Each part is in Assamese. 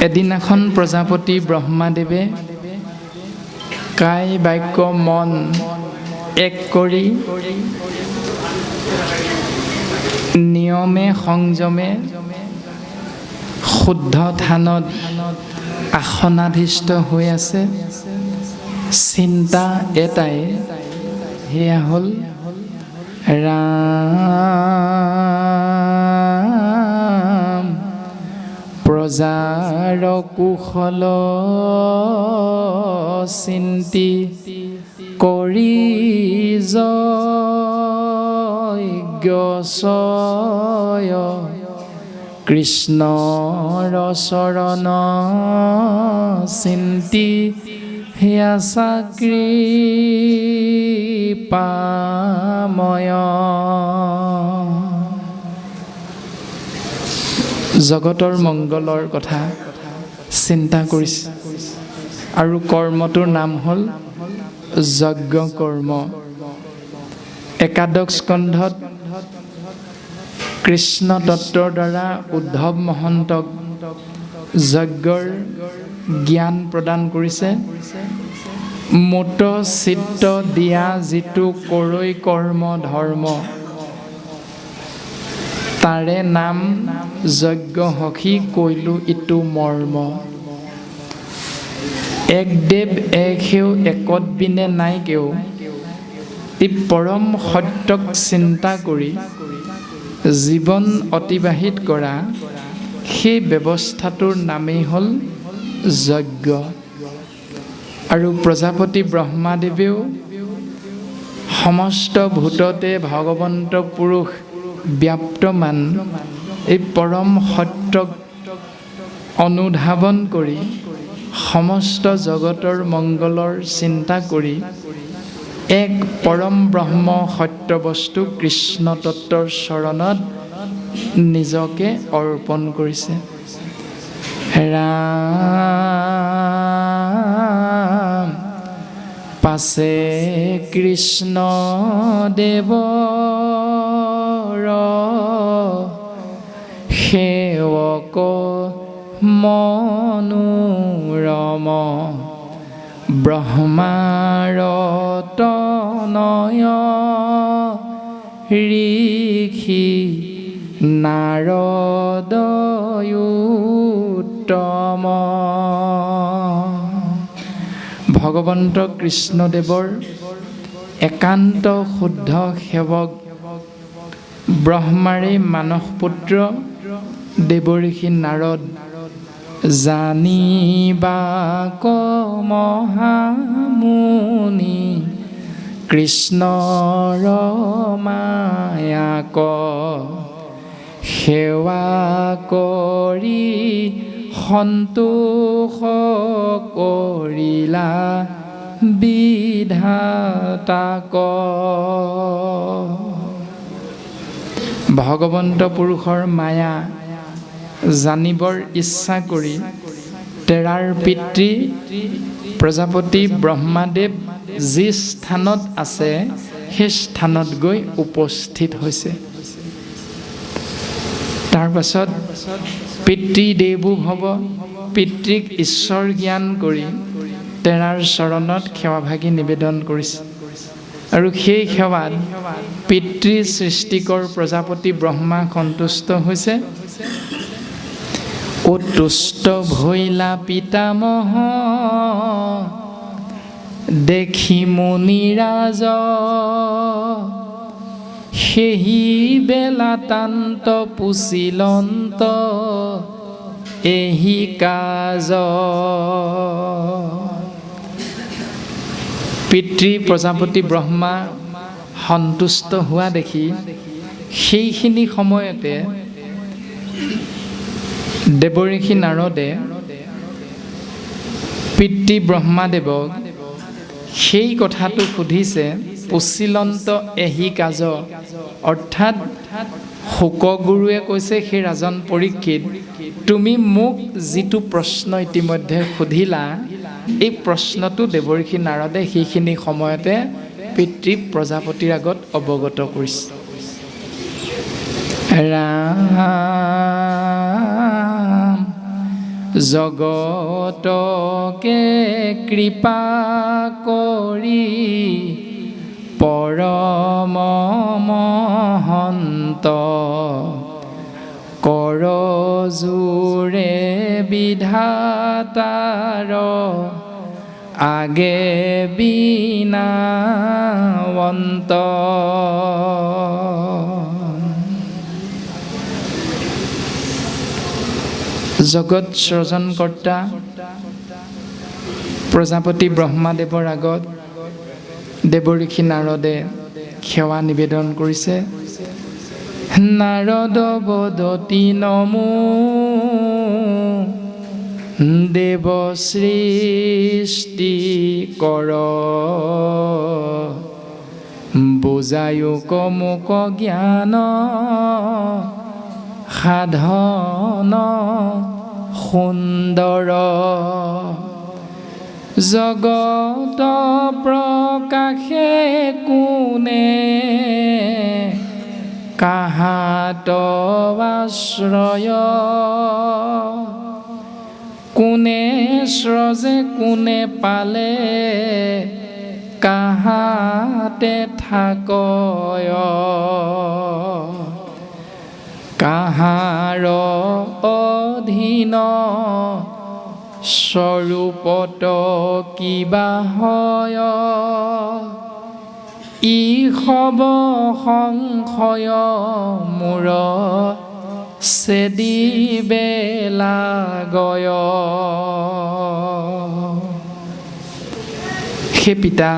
এদিনাখন প্ৰজাপতি ব্ৰহ্মাদেৱে কায় বাক্য মন এক কৰি নিয়মে সংযমে শুদ্ধ থানত আসনাধিষ্ঠ হৈ আছে। চিন্তা এটাই, সেয়া হ'ল ৰাম প্ৰজাৰ কুশল চিন্তি কৰি যজ্ঞ কৃষ্ণৰ চৰণ চিন্তি সেয়া কৃপাময়। জগতৰ মংগলৰ কথা চিন্তা কৰিছে আৰু কৰ্মটোৰ নাম হ'ল যজ্ঞ কৰ্ম। একাদশ স্কন্ধত কৃষ্ণ তত্ত্বৰ দ্বাৰা উদ্ধৱ মহন্তক যজ্ঞৰ জ্ঞান প্ৰদান কৰিছে। মূত চিত্ত দিয়া যিটো কৰৈ কৰ্ম ধৰ্ম, তাৰে নাম যজ্ঞ সখী কৈলো ইটো মৰ্ম। এক দেৱ এক সেউ একত বিনে নাই কেও, এই পৰম সত্যক চিন্তা কৰি জীৱন অতিবাহিত কৰা সেই ব্যৱস্থাটোৰ নামেই হ'ল যজ্ঞ। আৰু প্ৰজাপতি ব্ৰহ্মাদেৱেও সমস্ত ভূততে ভগৱন্ত পুৰুষ ব্যাপ্তমান এই পৰম সত্যক অনুধাৱন কৰি সমস্ত জগতৰ মংগলৰ চিন্তা কৰি এক পৰম ব্ৰহ্ম সত্য বস্তু কৃষ্ণ তত্ত্বৰ চৰণত নিজকে অৰ্পণ কৰিছে। ৰাম পাছে কৃষ্ণ দেৱৰ সেৱক মনোৰম ব্ৰহ্মাৰ তনয় ঋষি নাৰদ উত্তম। ভগৱন্ত কৃষ্ণদেৱৰ একান্ত শুদ্ধ সেৱক ব্ৰহ্মাৰে মানস পুত্ৰ দেৱঋষি নাৰদ জানিবা ক মহামুনি কৃষ্ণৰ মায়াক সেৱা কৰি সন্তোষ কৰিলা বিধাতাক। ভগৱন্ত পুৰুষৰ মায়া জানিবৰ ইচ্ছা কৰি তেৰাৰ পিতৃ প্ৰজাপতি ব্ৰহ্মাদেৱ যি স্থানত আছে সেই স্থানত গৈ উপস্থিত হৈছে। তাৰ পাছত পিতৃ দেৱোভৱ পিতৃক ঈশ্বৰ জ্ঞান কৰি তেৰাৰ চৰণত সেৱাভাগী নিবেদন কৰিছে। আৰু সেই সেৱাত পিতৃ সৃষ্টিকৰ প্ৰজাপতি ব্ৰহ্মা সন্তুষ্ট হৈছে। ও তুষ্ট ভৈলা পিতামহ দেখি মুনিৰাজ, সেহি বেলাতান্ত পুচিলন্ত এহি কাজ। পিতৃ প্ৰজাপতি ব্ৰহ্মা সন্তুষ্ট হোৱা দেখি সেইখিনি সময়তে দেৱঋষি নাৰদে পিতৃ ব্ৰহ্মাদেৱক সেই কথাটো সুধিছে। পুচিলন্ত এহি কাজ অৰ্থাৎ শুকগুৰুৱে কৈছে, সেই ৰাজন পৰীক্ষিত, তুমি মোক যিটো প্ৰশ্ন ইতিমধ্যে সুধিলা, এই প্ৰশ্নটো দেৱঋষি নাৰদে সেইখিনি সময়তে পিতৃ প্ৰজাপতিৰ আগত অৱগত কৰিছে। ৰাম জগতকে কৃপা কৰি পৰম মহন্ত কৰজোৰে বিধাতাৰ আগে বিনাৱন্ত। জগত সৃজনকৰ্তা প্ৰজাপতি ব্ৰহ্মাদেৱৰ আগত দেৱঋষি নাৰদে সেৱা নিবেদন কৰিছে। নাৰদ বদতি নমো দেৱ সৃষ্টি কৰ, বুজায়ো কমুক জ্ঞান সাধন সুন্দৰ। জগত প্ৰকাশে কোনে কাহাত আশ্ৰয়, কোনে স্ৰজে কোনে পালে কাহাতে থাকয়। কাহাৰ অধীন স্বৰূপত কিবা হয়, ই সব সংশয় মূৰ চেদিবে লাগয়। হে পিতা,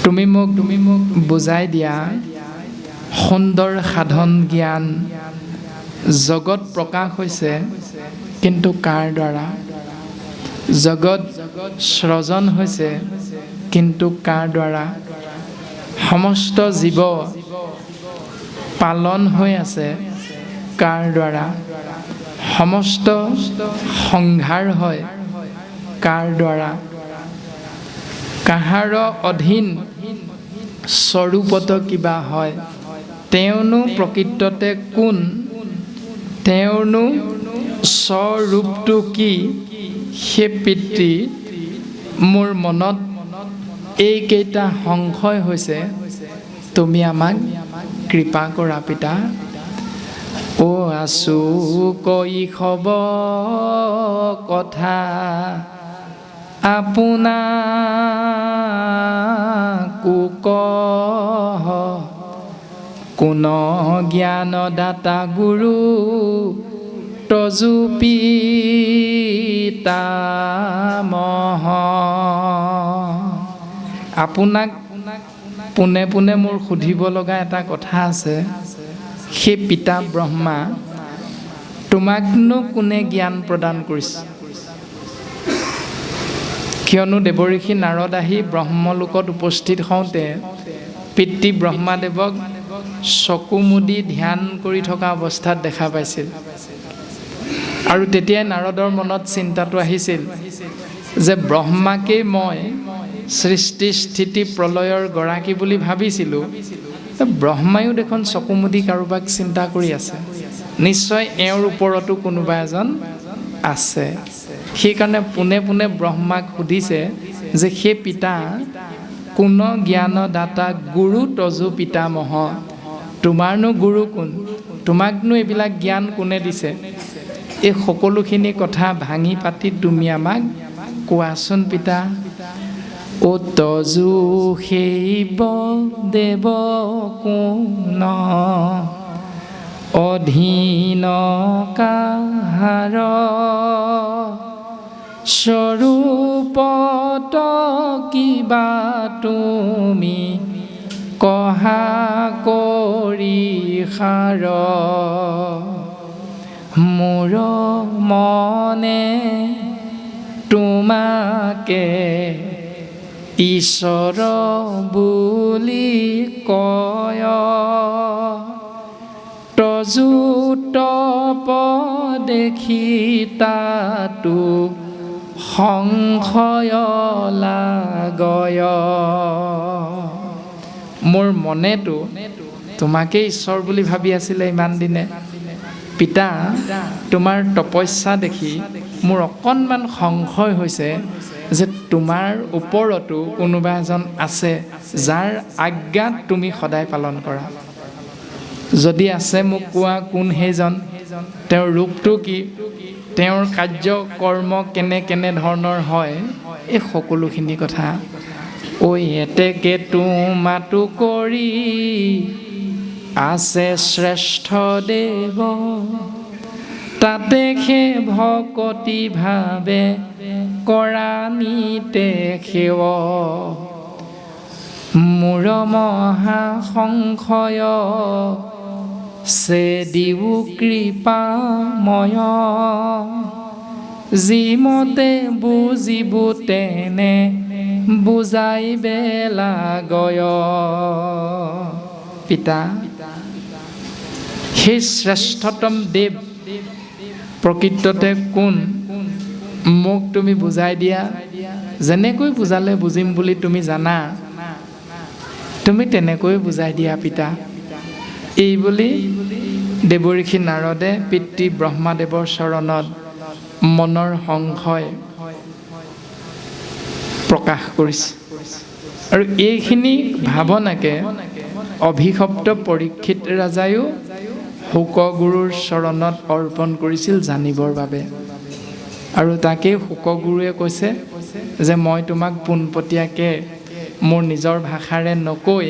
তুমি মোক বুজাই দিয়া সুন্দৰ সাধন জ্ঞান। জগত প্ৰকাশ হৈছে কিন্তু কাৰ দ্বাৰা? জগত সৃজন হৈছে কিন্তু কাৰ দ্বাৰা? সমস্ত জীৱ পালন হৈ আছে কাৰ দ্বাৰা? সমস্ত সংহাৰ হয় কাৰ দ্বাৰা? কাহাৰ অধীন স্বৰূপত কিবা হয়? তেওঁনো প্ৰকৃততে কোন? তেওঁনো স্বৰূপটো কি? হে পিতৃ, মোৰ মনত এইকেইটা সংশয় হৈছে, তুমি আমাক কৃপা কৰা পিতা। আছো কৈ খব কথা আপোনাকো কহ, কোন জ্ঞান দাতা গুৰু তজু পিতামহ। আপোনাক পোনে পোনে মোৰ সুধিব লগা এটা কথা আছে। সেই পিতা ব্ৰহ্মা, তোমাকনো কোনে জ্ঞান প্ৰদান কৰিছে? কিয়নো দেৱঋষি নাৰদ আহি ব্ৰহ্মলোকত উপস্থিত হওঁতে পিতৃ ব্ৰহ্মাদেৱক চকু মুদি ধ্যান কৰি থকা অৱস্থাত দেখা পাইছিল। আৰু তেতিয়াই নাৰদৰ মনত চিন্তাটো আহিছিল যে ব্ৰহ্মাকেই মই সৃষ্টি স্থিতি প্ৰলয়ৰ গৰাকী বুলি ভাবিছিলোঁ। ব্ৰহ্মায়ো দেখোন চকু মুদি কাৰোবাক চিন্তা কৰি আছে, নিশ্চয় এওঁৰ ওপৰতো কোনোবা এজন আছে। সেইকাৰণে পোনে পোনে ব্ৰহ্মাক সুধিছে যে হে পিতা, কোন জ্ঞান দাতা গুৰু তজু পিতামহ। তোমাৰনো গুৰু কোন? তোমাকনো এইবিলাক জ্ঞান কোনে দিছে? এই সকলোখিনি কথা ভাঙি পাতি তুমি আমাক কোৱাচোন পিতা। তজু সেইব দেৱ কোন, অধীন কাহাৰ, স্বৰূপত কিবা তুমি কহা কৰি সাৰ। মোৰ মনে তোমাকে ঈশ্বৰ বুলি কয়, তজু তপ দেখি তাতো সংশয় লাগয়। মোৰ মনেতো তোমাকে ঈশ্বৰ বুলি ভাবি আছিলে ইমান দিনে। পিতা, তোমাৰ তপস্যা দেখি মোৰ অকণমান সংশয় হৈছে যে তোমাৰ ওপৰতো কোনোবা এজন আছে যাৰ আজ্ঞাত তুমি সদায় পালন কৰা। যদি আছে মোক কোৱা, কোন সেইজন, তেওঁৰ ৰূপটো কি, তেওঁৰ কাৰ্য কৰ্ম কেনে ধৰণৰ হয়, এই সকলোখিনি কথা। ঐ এতেকে তোমাতো কৰি আছে শ্ৰেষ্ঠ দেৱ, তাতে সে ভকতি ভাৱে কৰা নিতে সেৱ। মোৰ মহা সংশয় চে দিও কৃপাময়, যিমতে বুজিব তেনে বুজাই বেলাগয়। পিতা, সেই শ্ৰেষ্ঠতম দেৱ প্ৰকৃততে কোন মোক তুমি বুজাই দিয়া। যেনেকৈ বুজালে বুজিম বুলি তুমি জানা, তুমি তেনেকৈ বুজাই দিয়া পিতা। এই বুলি দেৱঋষি নাৰদে পিতৃ ব্ৰহ্মাদেৱৰ চৰণত মনৰ সংশয় প্ৰকাশ কৰিছে। আৰু এইখিনি ভাৱনাকে অভিশপ্ত পৰীক্ষিত ৰাজায়ো শুকগুৰুৰ চৰণত অৰ্পণ কৰিছিল জানিবৰ বাবে। আৰু তাকেই শুকগুৰুৱে কৈছে যে মই তোমাক পোনপটীয়াকৈ মোৰ নিজৰ ভাষাৰে নকৈ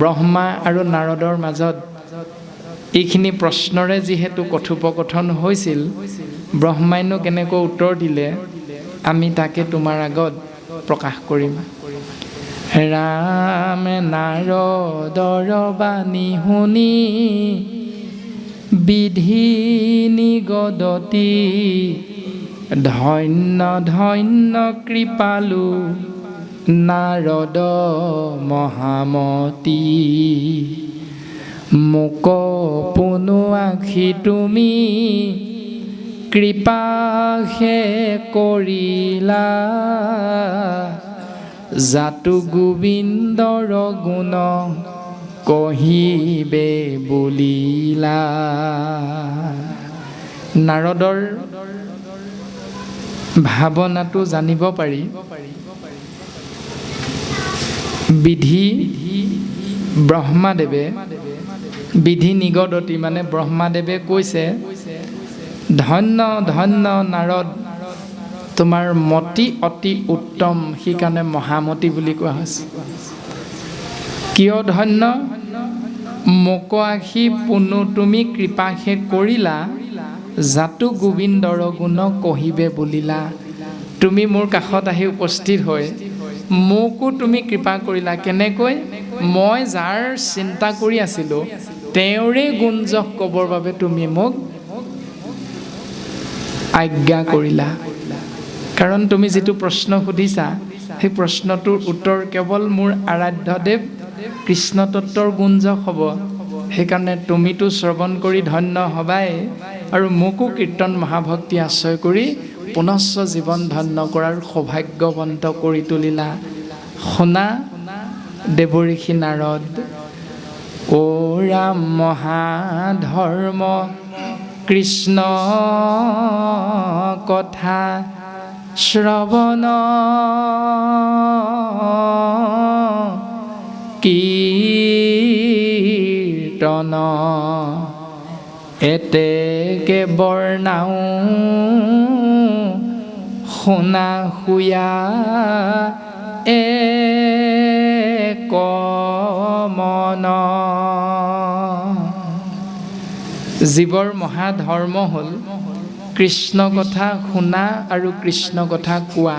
ব্ৰহ্মা আৰু নাৰদৰ মাজত এইখিনি প্ৰশ্নৰে যিহেতু কথোপকথন হৈছিল, ব্ৰহ্মাইনো কেনেকৈ উত্তৰ দিলে আমি তাকে তোমাৰ আগত প্ৰকাশ কৰিম। ৰামে নাৰদৰ বাণী শুনি বিধি নিগদতি, ধন্য ধন্য কৃপালু নাৰদ মহামতি। মোক পুনু আখি তুমি কৃপাহে কৰিলা, জাতু গোবিন্দৰ গুণ কহিবে বুলিলা। নাৰদৰ ভাৱনাটো জানিব পাৰি বিধি ব্ৰহ্মাদেৱে, বিধি নিগদতি মানে ব্ৰহ্মাদেৱে কৈছে, ধন্য ধন্য নাৰদ, তোমাৰ মতি অতি উত্তম, সেইকাৰণে মহামতি বুলি কোৱা হৈছে। কিয় ধন্য? মোক আখি পুনু তুমি কৃপাহে কৰিলা, জাতু গোবিন্দৰ গুণ কহিবে বুলিলা। তুমি মোৰ কাষত আহি উপস্থিত হৈ মোকো তুমি কৃপা কৰিলা। কেনেকৈ? মই যাৰ চিন্তা কৰি আছিলোঁ তেওঁৰে গুণযশ ক'বৰ বাবে তুমি মোক আজ্ঞা কৰিলা। কাৰণ তুমি যিটো প্ৰশ্ন সুধিছা, সেই প্ৰশ্নটোৰ উত্তৰ কেৱল মোৰ আৰাধ্যদেৱ কৃষ্ণ তত্ত্বৰ গুণযশ হ'ব। সেইকাৰণে তুমিতো শ্ৰৱণ কৰি ধন্য হবাই, আৰু মোকো কীৰ্তন মহাভক্তি আশ্ৰয় কৰি পুনশ্চ জীৱন ধন্য কৰাৰ সৌভাগ্যৱন্ত কৰি তুলিলা। শুনা দেৱঋষি নাৰদ, অ ৰাম মহাধৰ্ম কৃষ্ণ কথা শ্ৰৱণ কীৰ্তন, এতেকে বৰ্ণাও শুনা শুয়া এক মন। জীৱৰ মহাধৰ্ম হ'ল কৃষ্ণ কথা শুনা আৰু কৃষ্ণ কথা কোৱা।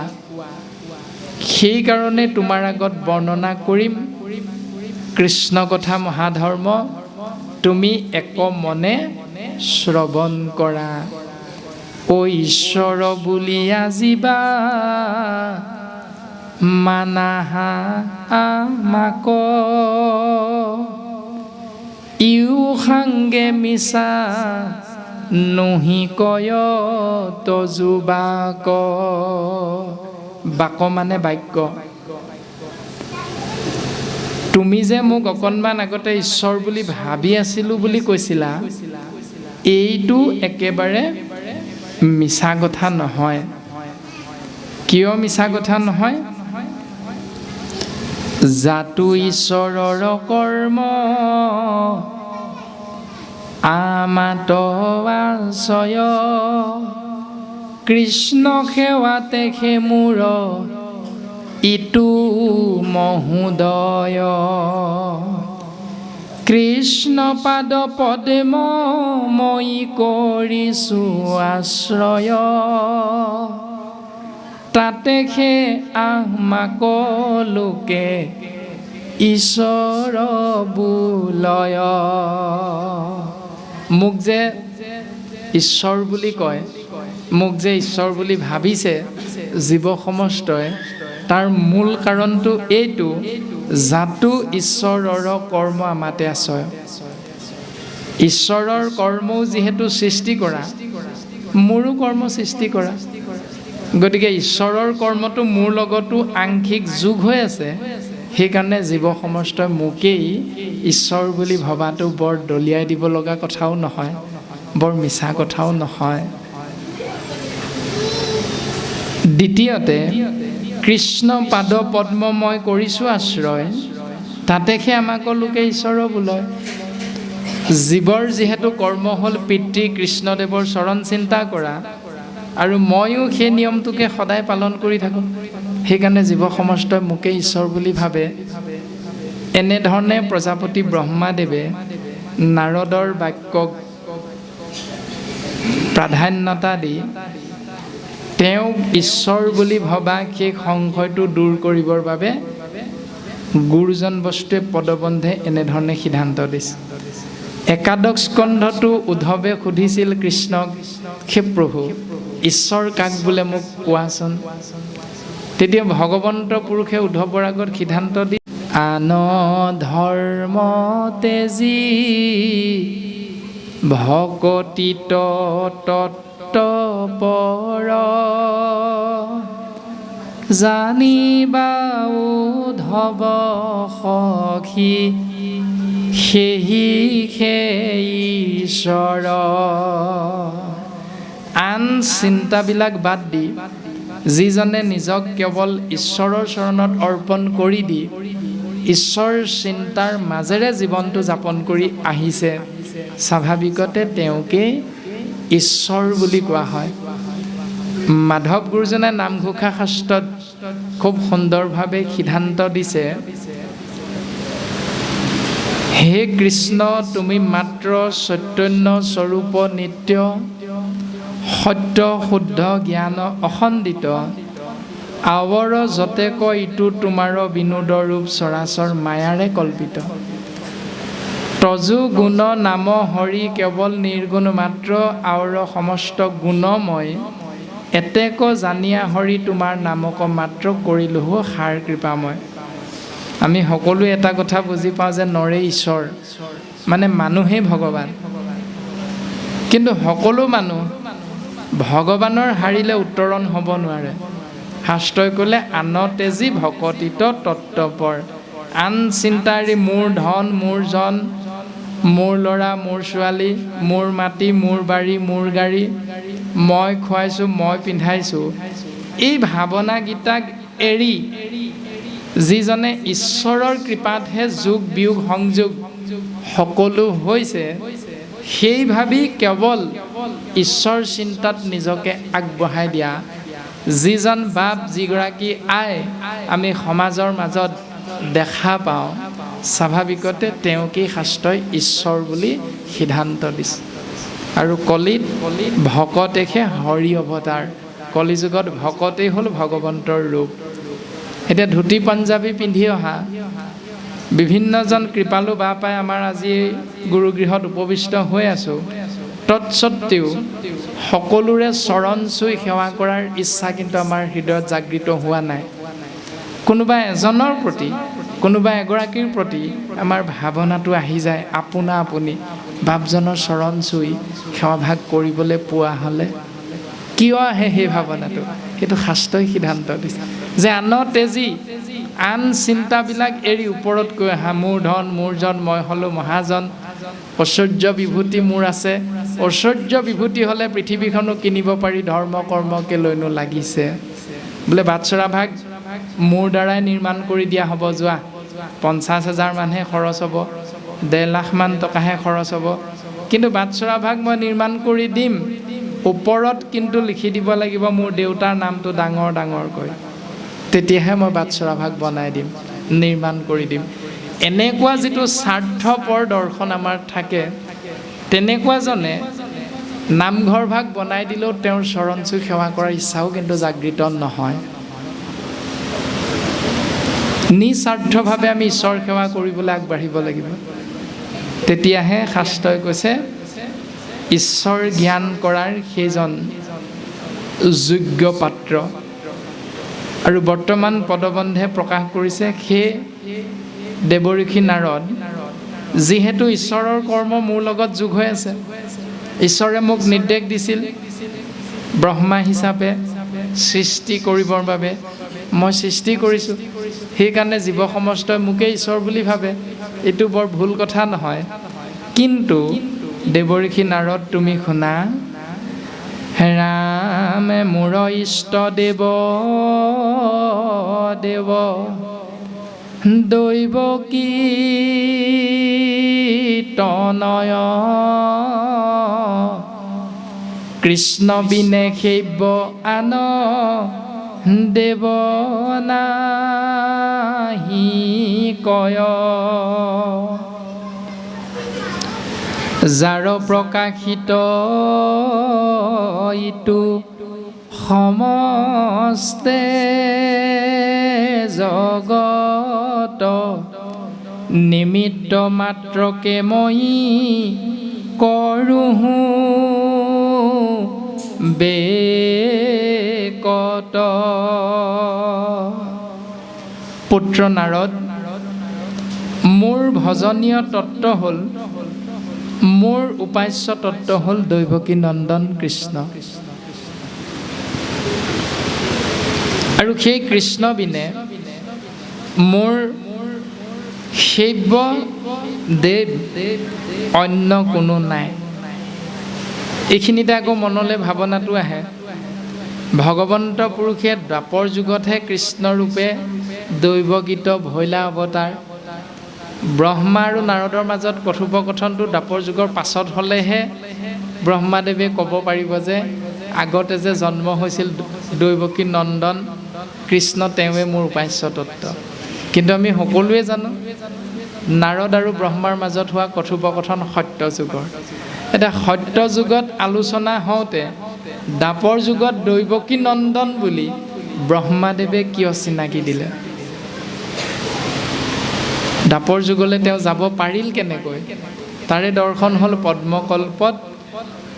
সেইকাৰণে তোমাৰ আগত বৰ্ণনা কৰিম কৃষ্ণ কথা মহাধৰ্ম, তুমি এক মনে শ্ৰৱণ কৰা। ঐ ঈশ্বৰ বুলি আজিবা মানাহা আমাক, ইউ সাংগে মিছা নহি কয় তজুবাক। বাক মানে বাক্য। তুমি যে মোক অকণমান আগতে ঈশ্বৰ বুলি ভাবি আছিলোঁ বুলি কৈছিলা, এইটো একেবাৰে মিছা কথা নহয়। কিয় মিছা কথা নহয়? জাতু ঈশ্বৰৰ কৰ্ম আমাত আশ্ৰয়, কৃষ্ণ সেৱাতে সে মোৰ ইটো মহোদয়। কৃষ্ণ পাদ পদ্ম মই কৰিছোঁ আশ্ৰয়, তাতে সে আমাক লোকে ঈশ্বৰ বোলয়। মোক যে ঈশ্বৰ বুলি কয়, মোক যে ঈশ্বৰ বুলি ভাবিছে জীৱ সমষ্টই, তাৰ মূল কাৰণটো এইটো, জাতু ঈশ্বৰৰ কৰ্ম আমাতে আশ্ৰয়। ঈশ্বৰৰ কৰ্মও যিহেতু সৃষ্টি কৰা, মোৰো কৰ্ম সৃষ্টি কৰা, গতিকে ঈশ্বৰৰ কৰ্মটো মোৰ লগতো আংশিক যোগ হৈ আছে। সেইকাৰণে জীৱ সমষ্টই মোকেই ঈশ্বৰ বুলি ভবাটো বৰ দলিয়াই দিব লগা কথাও নহয়, বৰ মিছা কথাও নহয়। দ্বিতীয়তে, কৃষ্ণ পাদ পদ্ম মই কৰিছোঁ আশ্ৰয়, তাতে সে আমাক লোকে ঈশ্বৰ বোলয়। জীৱৰ যিহেতু কৰ্ম হ'ল পিতৃ কৃষ্ণদেৱৰ চৰণ চিন্তা কৰা, আৰু ময়ো সেই নিয়মটোকে সদায় পালন কৰি থাকোঁ, সেইকাৰণে জীৱ সমষ্টই মোকেই ঈশ্বৰ বুলি ভাবে। এনেধৰণে প্ৰজাপতি ব্ৰহ্মাদেৱে নাৰদৰ বাক্যক প্ৰাধান্যতা দি তেওঁক ঈশ্বৰ বুলি ভবা সেই সংশয়টো দূৰ কৰিবৰ বাবে গুৰুজন বস্তুৱে পদবন্ধে এনেধৰণে সিদ্ধান্ত দিছে। একাদশ স্কন্ধটো উদ্ধৱে সুধিছিল কৃষ্ণক, হে প্ৰভু ঈশ্বৰ কাক বোলে মোক কোৱাচোন। তেতিয়া ভগৱন্ত পুৰুষে উদ্ধৱৰ আগত সিদ্ধান্ত দি, আন ধৰ্ম তেজি ভকতিত তত্ত্বপৰ, জানিবা উদ্ধৱ সখী সেহি সেই ঈশ্বৰ। আন চিন্তাবিলাক বাদ দি যিজনে নিজক কেৱল ঈশ্বৰৰ চৰণত অৰ্পণ কৰি দি ঈশ্বৰ চিন্তাৰ মাজেৰে জীৱনটো যাপন কৰি আহিছে, স্বাভাৱিকতে তেওঁকে ঈশ্বৰ বুলি কোৱা হয়। মাধৱ গুৰুজনে নামঘোষা শাস্ত্ৰত খুব সুন্দৰভাৱে সিদ্ধান্ত দিছে, হে কৃষ্ণ তুমি মাত্ৰ চৈতন্য স্বৰূপ নিত্য, সত্য শুদ্ধ জ্ঞান অখণ্ডিত, আৱৰ যতে কয় ইটো তোমাৰ বিনোদ ৰূপ চৰাচৰ মায়াৰে কল্পিত। তজু গুণ নাম হৰি কেৱল নিৰ্গুণ মাত্ৰ, আৱৰ সমস্ত গুণময় এতেক জানিয়া হৰি তোমাৰ নামক মাত্ৰ কৰিলোঁ সাৰ কৃপাময়। আমি সকলোৱে এটা কথা বুজি পাওঁ যে নৰে ঈশ্বৰ, মানে মানুহেই ভগৱান। কিন্তু সকলো মানুহ ভগৱানৰ হাৰিলে উত্তৰণ হ'ব নোৱাৰে। শাস্ত্ৰই ক'লে আন তেজি ভকতিত তত্ত্বপৰ, আন চিন্তাৰি মোৰ ধন মোৰ জন, মোৰ ল'ৰা মোৰ ছোৱালী, মোৰ মাটি মোৰ বাৰী মোৰ গাড়ী, মই খুৱাইছোঁ মই পিন্ধাইছোঁ, এই ভাৱনাগীতাক এৰি যিজনে ঈশ্বৰৰ কৃপাতহে যোগ বিয়োগ সংযোগ সকলো হৈছে, সেই ভাবি কেৱল ঈশ্বৰ চিন্তাত নিজকে আগবঢ়াই দিয়া যিজন বাপ যিগৰাকী আই আমি সমাজৰ মাজত দেখা পাওঁ, স্বাভাৱিকতে তেওঁকেই শাস্ত্ৰই ঈশ্বৰ বুলি সিদ্ধান্ত দিছে। আৰু কলিত ভকতেহে হৰি অৱতাৰ, কলিযুগত ভকতেই হ'ল ভগৱন্তৰ ৰূপ। এতিয়া ধুতি পাঞ্জাবী পিন্ধি অহা বিভিন্নজন কৃপালু বা পাই আমাৰ আজি গুৰুগৃহত উপবিষ্ট হৈ আছোঁ, তৎসত্ত্বেও সকলোৰে চৰণ চুই সেৱা কৰাৰ ইচ্ছা কিন্তু আমাৰ হৃদয়ত জাগৃত হোৱা নাই। কোনোবা এজনৰ প্ৰতি, কোনোবা এগৰাকীৰ প্ৰতি আমাৰ ভাৱনাটো আহি যায়, আপোনা আপুনি বাপজনৰ চৰণ চুই সেৱাভাগ কৰিবলৈ পোৱা হ'লে। কিয় আহে সেই ভাৱনাটো? সেইটো শাস্ত্ৰই সিদ্ধান্ত দিছে। যে আনৰ তেজি আন চিন্তাবিলাক এৰি ওপৰতকৈ আহা। মোৰ ধন মোৰ জন মই হ'লো মহাজন, ঐশ্বৰ্য বিভূতি মোৰ আছে। ঐশ্বৰ্য বিভূতি হ'লে পৃথিৱীখনো কিনিব পাৰি, ধৰ্ম কৰ্মকে লৈনো লাগিছে। বোলে বাটচৰা ভাগ মোৰ দ্বাৰাই নিৰ্মাণ কৰি দিয়া হ'ব, যোৱা 50,000 মানহে খৰচ হ'ব, 1.5 লাখ মান টকাহে খৰচ হ'ব, কিন্তু বাটচৰা ভাগ মই নিৰ্মাণ কৰি দিম। ওপৰত কিন্তু লিখি দিব লাগিব মোৰ দেউতাৰ নামটো ডাঙৰ ডাঙৰকৈ, তেতিয়াহে মই বাটচৰা ভাগ বনাই দিম, নিৰ্মাণ কৰি দিম। এনেকুৱা যিটো স্বাৰ্থপৰ দৰ্শন আমাৰ থাকে, তেনেকুৱাজনে নামঘৰ ভাগ বনাই দিলেও তেওঁৰ চৰণ চুই সেৱা কৰাৰ ইচ্ছাও কিন্তু জাগৃত নহয়। নিস্বাৰ্থভাৱে আমি ঈশ্বৰ সেৱা কৰিবলৈ আগবাঢ়িব লাগিব। তেতিয়াহে শাস্ত্ৰই কৈছে ঈশ্বৰ জ্ঞান কৰাৰ সেইজন যোগ্য পাত্ৰ। আৰু বৰ্তমান পদবন্ধে প্ৰকাশ কৰিছে সেই দেৱঋষি নাৰদ, যিহেতু ঈশ্বৰৰ কৰ্ম মোৰ লগত যোগ হৈ আছে। ঈশ্বৰে মোক নিৰ্দেশ দিছিল ব্ৰহ্মা হিচাপে সৃষ্টি কৰিবৰ বাবে, মই সৃষ্টি কৰিছোঁ। সেইকাৰণে জীৱ সমস্তই মোকেই ঈশ্বৰ বুলি ভাবে, এইটো বৰ ভুল কথা নহয়। কিন্তু দেৱঋষি নাৰদ তুমি শুনা, ৰামে মোৰ ইষ্ট দেৱ দেৱ দৈৱ কি তনয়, কৃষ্ণ বিনে সেব্য আন দেৱ নাহি কয়, যাৰ প্ৰকাশিত ইটো সমস্তে জগত, নিমিত্ত মাত্ৰকে মই কৰোঁ বেকত। পুত্ৰ নাৰদ, মোৰ ভজনীয় তত্ত্ব হ'ল, মোৰ উপাস্য তত্ত্ব হ'ল দৈৱকী নন্দন কৃষ্ণ। আৰু সেই কৃষ্ণ বিনে মোৰ সেব্য দেৱ অন্য কোনো নাই। এইখিনিতে আকৌ মনলৈ ভাৱনাটো আহে, ভগৱন্ত পুৰুষে দ্বাপৰ যুগতহে কৃষ্ণৰূপে দৈৱগীত ভৈলা অৱতাৰ। ব্ৰহ্মা আৰু নাৰদৰ মাজত কথোপকথনটো দ্বাপৰ যুগৰ পাছত হ'লেহে ব্ৰহ্মাদেৱে ক'ব পাৰিব যে আগতে যে জন্ম হৈছিল দৈৱকী নন্দন কৃষ্ণ, তেওঁৱে মোৰ উপাস্য তত্ত্ব। কিন্তু আমি সকলোৱে জানো নাৰদ আৰু ব্ৰহ্মাৰ মাজত হোৱা কথোপকথন সত্য যুগৰ। এতিয়া সত্য যুগত আলোচনা হওঁতে দ্বাপৰ যুগত দৈৱকী নন্দন বুলি ব্ৰহ্মাদেৱে কিয় চিনাকি দিলে? দ্বাপৰ যুগলৈ তেওঁ যাব পাৰিল কেনেকৈ? তাৰে দৰ্শন হ'ল পদ্মকল্পত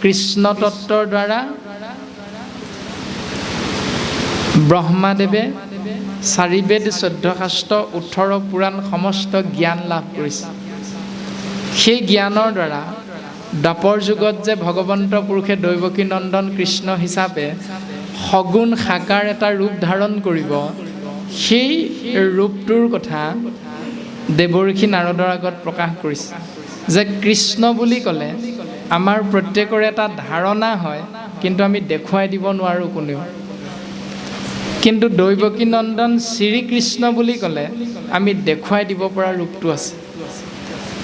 কৃষ্ণ তত্ত্বৰ দ্বাৰা ব্ৰহ্মাদেৱে 4 বেদ 14 শাস্ত্ৰ 18 পুৰাণ সমস্ত জ্ঞান লাভ কৰিছে। সেই জ্ঞানৰ দ্বাৰা দ্বাপৰ যুগত যে ভগৱন্ত পুৰুষে দৈৱকী নন্দন কৃষ্ণ হিচাপে সগুণ সাকাৰ এটা ৰূপ ধাৰণ কৰিব, সেই ৰূপটোৰ কথা দেৱঋষি নাৰদৰ আগত প্ৰকাশ কৰিছে যে কৃষ্ণ বুলি ক'লে আমাৰ প্ৰত্যেকৰে এটা ধাৰণা হয়, কিন্তু আমি দেখুৱাই দিব নোৱাৰোঁ কোনেও। কিন্তু দৈৱকী নন্দন শ্ৰীকৃষ্ণ বুলি ক'লে আমি দেখুৱাই দিব পৰা ৰূপটো আছে।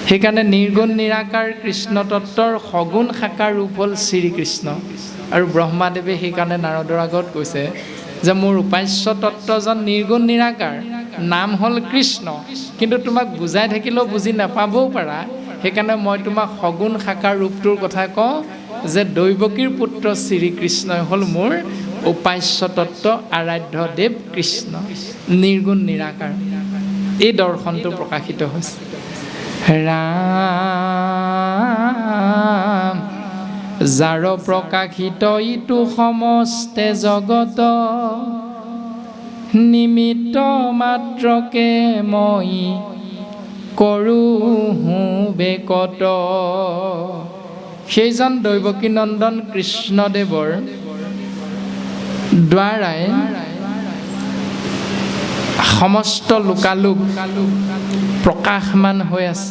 সেইকাৰণে নিৰ্গুণ নিৰাকাৰ কৃষ্ণ তত্ত্বৰ সগুণ সাকাৰ ৰূপ হ'ল শ্ৰীকৃষ্ণ। আৰু ব্ৰহ্মাদেৱে সেইকাৰণে নাৰদৰ আগত কৈছে যে মোৰ উপাস্য তত্ত্বজন নিৰ্গুণ নিৰাকাৰ, নাম হ'ল কৃষ্ণ, কিন্তু তোমাক বুজাই থাকিলেও বুজি নাপাবও পাৰা। সেইকাৰণে মই তোমাক সগুণ সাকাৰ ৰূপটোৰ কথা কওঁ যে দৈৱকীৰ পুত্ৰ শ্ৰীকৃষ্ণই হ'ল মোৰ উপাস্য তত্ত্ব আৰাধ্য দেৱ কৃষ্ণ, নিৰ্গুণ নিৰাকাৰ। এই দৰ্শনটো প্ৰকাশিত হৈছে। ৰাম যাৰ প্ৰকাশিত ইটো সমস্তে জগত, নিমিত্ত মাত্ৰকে মই কৰোঁ বেকত। সেইজন দৈৱকী নন্দন কৃষ্ণদেৱৰ দ্বাৰাই সমস্ত লোকালোক প্ৰকাশমান হৈ আছে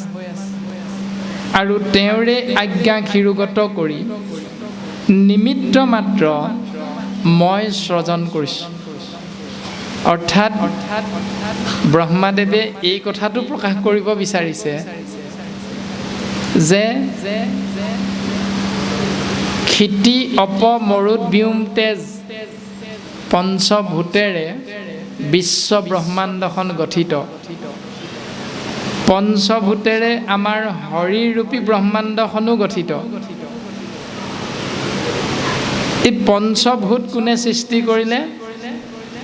আৰু তেওঁৰে আজ্ঞা শিৰোগত কৰি নিমিত্ত মাত্ৰ মই সৃজন কৰিছোঁ। অৰ্থাৎ ব্ৰহ্মাদেৱে এই কথাটো প্ৰকাশ কৰিব বিচাৰিছে যে ক্ষিতি অপ মৰুত ব্যোম তেজ পঞ্চভূতেৰে বিশ্ব ব্ৰহ্মাণ্ডখন গঠিত। পঞ্চভূতেৰে আমাৰ হৰিৰূপী ব্ৰহ্মাণ্ডখনো গঠিত। এই পঞ্চভূত কোনে সৃষ্টি কৰিলে?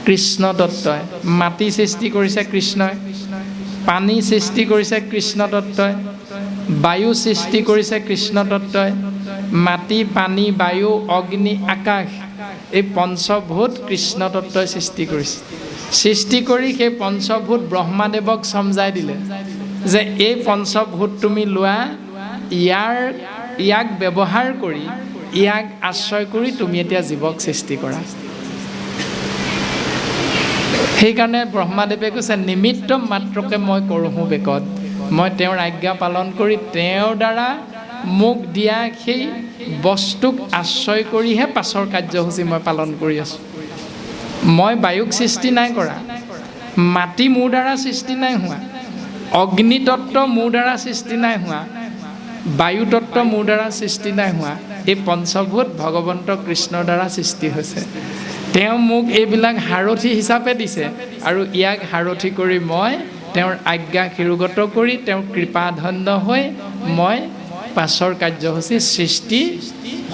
কৃষ্ণ তত্ত্বই। মাটি সৃষ্টি কৰিছে কৃষ্ণই, পানী সৃষ্টি কৰিছে কৃষ্ণ তত্ত্বই, বায়ু সৃষ্টি কৰিছে কৃষ্ণ তত্ত্বই, মাটি পানী বায়ু অগ্নি আকাশ এই পঞ্চভূত কৃষ্ণ তত্ত্বই সৃষ্টি কৰিছে। সৃষ্টি কৰি সেই পঞ্চভূত ব্ৰহ্মাদেৱক সমজাই দিলে যে এই পঞ্চভূত তুমি লোৱা, ইয়াক ব্যৱহাৰ কৰি, ইয়াক আশ্ৰয় কৰি তুমি এতিয়া জীৱক সৃষ্টি কৰা। সেইকাৰণে ব্ৰহ্মাদেৱে কৈছে নিমিত্ত মাত্ৰকে মই কৰোঁ বেকত। মই তেওঁৰ আজ্ঞা পালন কৰি তেওঁৰ দ্বাৰা মোক দিয়া সেই বস্তুক আশ্ৰয় কৰিহে পাছৰ কাৰ্যসূচী মই পালন কৰি আছোঁ। মই বায়ুক সৃষ্টি নাই কৰা, মাটি মোৰ দ্বাৰা সৃষ্টি নাই হোৱা, অগ্নিতত্ত্ব মোৰ দ্বাৰা সৃষ্টি নাই হোৱা, বায়ুতত্ত্ব মোৰ দ্বাৰা সৃষ্টি নাই হোৱা। এই পঞ্চভূত ভগৱন্ত কৃষ্ণৰ দ্বাৰা সৃষ্টি হৈছে। তেওঁ মোক এইবিলাক সাৰথি হিচাপে দিছে আৰু ইয়াক সাৰথি কৰি মই তেওঁৰ আজ্ঞা শিৰোগত কৰি তেওঁৰ কৃপাধন্য হৈ মই পাছৰ কাৰ্যসূচী সৃষ্টি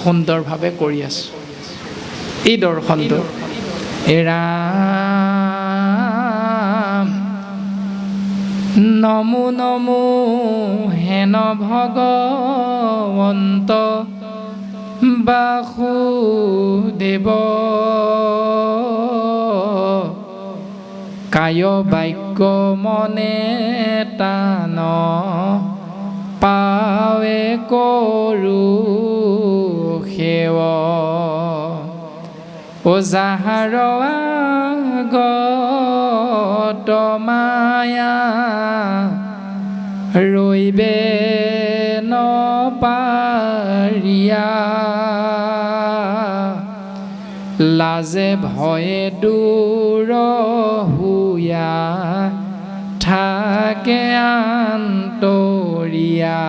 সুন্দৰভাৱে কৰি আছোঁ। এই দৰ্শনটো ৰাম নমো নমো হেন ভগৱন্ত বাসুদেৱ কায় বাক্য মনে টান পাৱে কৰোঁ সেৱ ও যাহাৰ আগত মায়া ৰৈবে নপাৰিয়া লাজে ভয়ে দূৰ হুয়া থাকে আন্তৰিয়া।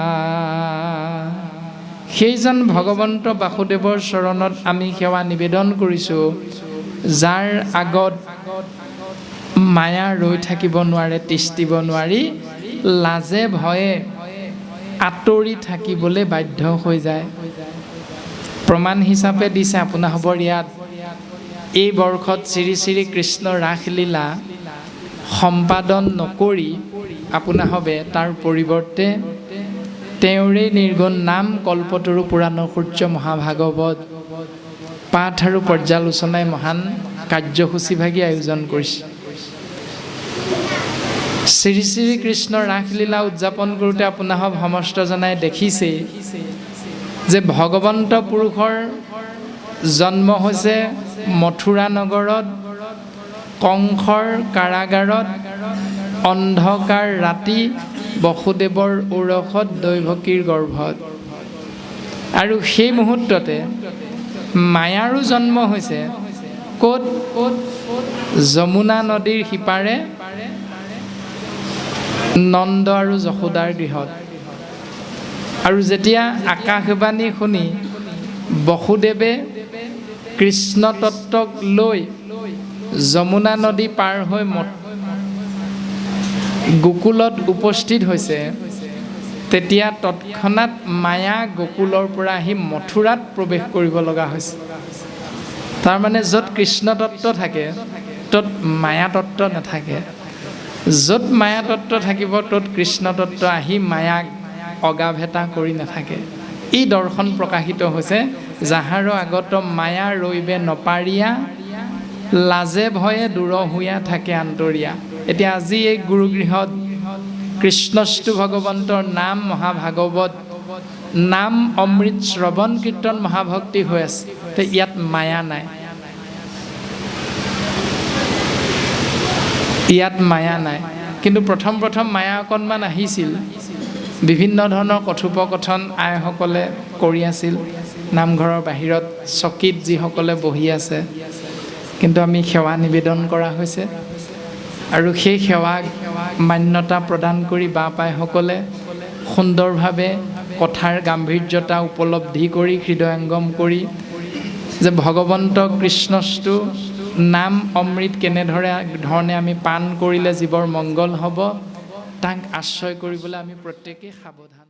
সেইজন ভগৱন্ত বাসুদেৱৰ চৰণত আমি সেৱা নিবেদন কৰিছোঁ, যাৰ আগত মায়া ৰৈ থাকিব নোৱাৰে, তিষ্ঠিব নোৱাৰি, লাজে ভয়ে আঁতৰি থাকিবলৈ বাধ্য হৈ যায়। প্ৰমাণ হিচাপে দিছে আপোনাসৱৰ ইয়াত এই বৰ্ষত শ্ৰী শ্ৰী কৃষ্ণ ৰাসলীলা সম্পাদন নকৰি আপোনাসৱে তাৰ পৰিৱৰ্তে তেওঁৰে নিৰ্গুণ নাম কল্পতৰু পুৰাণৰ সূৰ্য মহাভাগৱত পাঠ আৰু পৰ্যালোচনাই মহান কাৰ্যসূচীভাগী আয়োজন কৰিছে। শ্ৰী শ্ৰী কৃষ্ণ ৰাসলীলা উদযাপন কৰোঁতে আপোনাসৱ সমস্তজনাই দেখিছেই যে ভগৱন্ত পুৰুষৰ জন্ম হৈছে মথুৰা নগৰত, কংসৰ কাৰাগাৰত, অন্ধকাৰ ৰাতি বসুদেৱৰ ঔৰসত দৈৱকীৰ গৰ্ভত। আৰু সেই মুহূৰ্ততে মায়াৰো জন্ম হৈছে ক'ত? যমুনা নদীৰ সিপাৰে নন্দ আৰু যশোদাৰ গৃহত। আৰু যেতিয়া আকাশবাণী শুনি বসুদেৱে কৃষ্ণ তত্ত্বক লৈ যমুনা নদী পাৰ হৈ গোকুলত উপস্থিত হৈছে, তেতিয়া তৎক্ষণাৎ মায়া গোকুলৰ পৰা আহি মথুৰাত প্ৰৱেশ কৰিব লগা হৈছে। তাৰমানে য'ত কৃষ্ণ তত্ত্ব থাকে ত'ত মায়া তত্ত্ব নাথাকে, য'ত মায়া তত্ত্ব থাকিব ত'ত কৃষ্ণ তত্ত্ব আহি মায়াক অগাভেটা কৰি নাথাকে। এই দৰ্শন প্ৰকাশিত হৈছে, যাহাৰ আগত মায়া ৰৈবে নপাৰিয়া, লাজে ভয়ে দূৰ হুয়া থাকে আন্তৰিয়া। এতিয়া আজি এই গুৰুগৃহত কৃষ্ণস্তু ভগৱন্তৰ নাম মহাভাগৱত, নাম অমৃত শ্ৰৱণ কীৰ্তন মহাভক্তি হৈ আছে। ইয়াত মায়া নাই। ইয়াত মায়া নাই। কিন্তু প্ৰথম মায়া অকণমান আহিছিল। বিভিন্ন ধৰণৰ কথোপকথন আইসকলে কৰি আছিল নামঘৰৰ বাহিৰত চকীত যিসকলে বহি আছে, কিন্তু আমি সেৱা নিবেদন কৰা হৈছে আৰু সেই সেৱাক মান্যতা প্ৰদান কৰি বাপাইসকলে সুন্দৰভাৱে কথাৰ গাম্ভীৰ্যতা উপলব্ধি কৰি হৃদয়ংগম কৰি যে ভগৱন্ত কৃষ্ণস্তু নাম অমৃত কেনেধৰণে আমি পান কৰিলে জীৱৰ মংগল হ'ব, তাক আশ্ৰয় কৰিবলৈ আমি প্ৰত্যেকেই সাৱধান।